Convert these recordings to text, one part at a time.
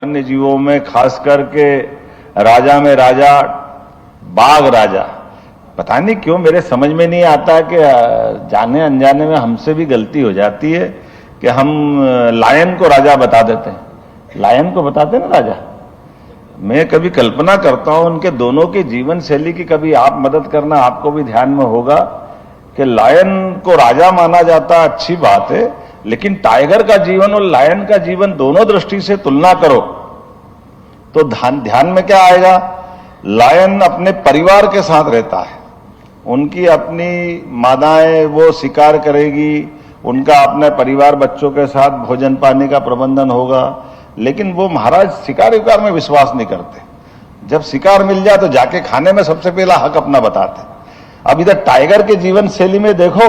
अन्य जीवों में खास करके राजा में राजा, बाघ राजा, पता नहीं क्यों मेरे समझ में नहीं आता कि जाने अनजाने में हमसे भी गलती हो जाती है कि हम लायन को राजा बता देते हैं। लायन को बताते हैं ना राजा। मैं कभी कल्पना करता हूं उनके दोनों की जीवन शैली की, कभी आप मदद करना, आपको भी ध्यान में होगा कि लायन को राजा माना जाता, अच्छी बात है, लेकिन टाइगर का जीवन और लायन का जीवन दोनों दृष्टि से तुलना करो तो ध्यान में क्या आएगा। लायन अपने परिवार के साथ रहता है, उनकी अपनी मादाएं वो शिकार करेगी, उनका अपने परिवार बच्चों के साथ भोजन पानी का प्रबंधन होगा, लेकिन वो महाराज शिकार विकार में विश्वास नहीं करते। जब शिकार मिल जाए तो जाके खाने में सबसे पहला हक अपना बताते। अब इधर टाइगर के जीवन शैली में देखो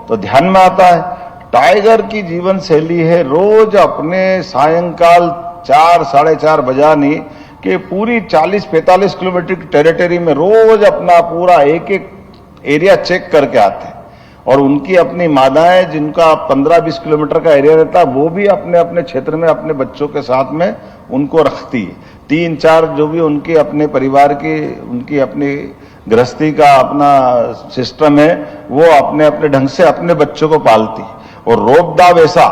तो ध्यान में आता है, टाइगर की जीवन शैली है रोज अपने सायंकाल 4 साढ़े 4 बजानी कि पूरी 40-45 किलोमीटर की टेरिटरी में रोज अपना पूरा एक एक एरिया चेक करके आते हैं। और उनकी अपनी मादाएं जिनका 15-20 किलोमीटर का एरिया रहता है, वो भी अपने अपने क्षेत्र में अपने बच्चों के साथ में उनको रखती है। 3-4 जो भी उनके अपने परिवार की, उनकी अपनी गृहस्थी का अपना सिस्टम है, वो अपने अपने ढंग से अपने बच्चों को पालती है। और रोबदाब ऐसा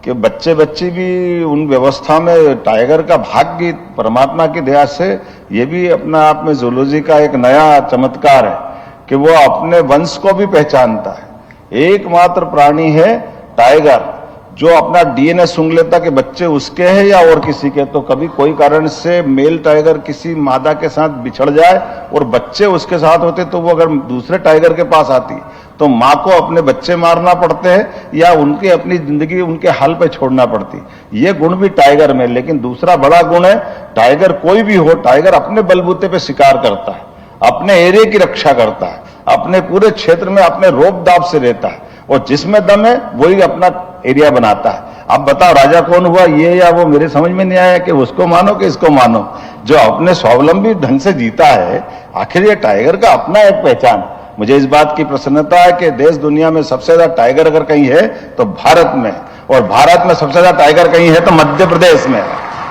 कि बच्चे भी उन व्यवस्था में, टाइगर का भाग्य परमात्मा की दया से ये भी अपना आप में जूलॉजी का एक नया चमत्कार है कि वो अपने वंश को भी पहचानता है। एकमात्र प्राणी है टाइगर जो अपना डीएनए सूंघ लेता कि बच्चे उसके हैं या और किसी के। तो कभी कोई कारण से मेल टाइगर किसी मादा के साथ बिछड़ जाए और बच्चे उसके साथ होते तो वो अगर दूसरे टाइगर के पास आती तो मां को अपने बच्चे मारना पड़ते हैं या उनकी अपनी जिंदगी उनके हाल पे छोड़ना पड़ती। ये गुण भी टाइगर में। लेकिन दूसरा बड़ा गुण है, टाइगर कोई भी हो, टाइगर अपने बलबूते पे शिकार करता है, अपने एरिया की रक्षा करता है, अपने पूरे क्षेत्र में अपने रोब दाब से रहता है, और जिसमें दम है वही अपना एरिया बनाता है। अब बताओ राजा कौन हुआ, ये या वो? मेरे समझ में नहीं आया कि उसको मानो कि इसको मानो। जो अपने स्वावलंबी ढंग से जीता है, आखिर ये टाइगर का अपना एक पहचान। मुझे इस बात की प्रसन्नता है कि देश दुनिया में सबसे ज्यादा टाइगर अगर कहीं है तो भारत में, और भारत में सबसे ज्यादा टाइगर कहीं है तो मध्य प्रदेश में।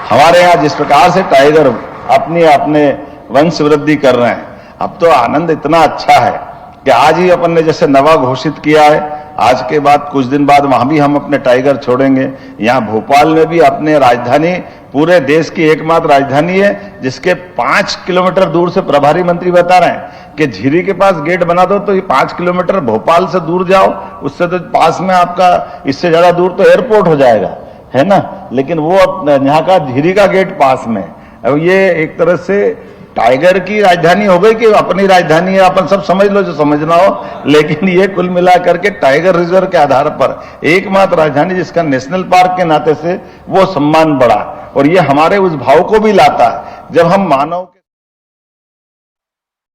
हमारे यहाँ जिस प्रकार से टाइगर अपने वंश वृद्धि कर रहे हैं, अब तो आनंद इतना अच्छा है कि आज ही अपन ने जैसे नवा घोषित किया है, आज के बाद कुछ दिन बाद वहां भी हम अपने टाइगर छोड़ेंगे। यहाँ भोपाल में भी अपने राजधानी, पूरे देश की एकमात्र राजधानी है जिसके 5 किलोमीटर दूर से प्रभारी मंत्री बता रहे हैं कि झीरी के पास गेट बना दो तो ये 5 किलोमीटर भोपाल से दूर जाओ, उससे तो पास में आपका, इससे ज्यादा दूर तो एयरपोर्ट हो जाएगा, है ना। लेकिन वो यहाँ का झीरी का गेट पास में। अब ये एक तरह से टाइगर की राजधानी हो गई कि अपनी राजधानी है, अपन सब समझ लो जो समझना हो। लेकिन ये कुल मिलाकर के टाइगर रिजर्व के आधार पर एकमात्र राजधानी जिसका नेशनल पार्क के नाते से वो सम्मान बढ़ा, और ये हमारे उस भाव को भी लाता है जब हम मानव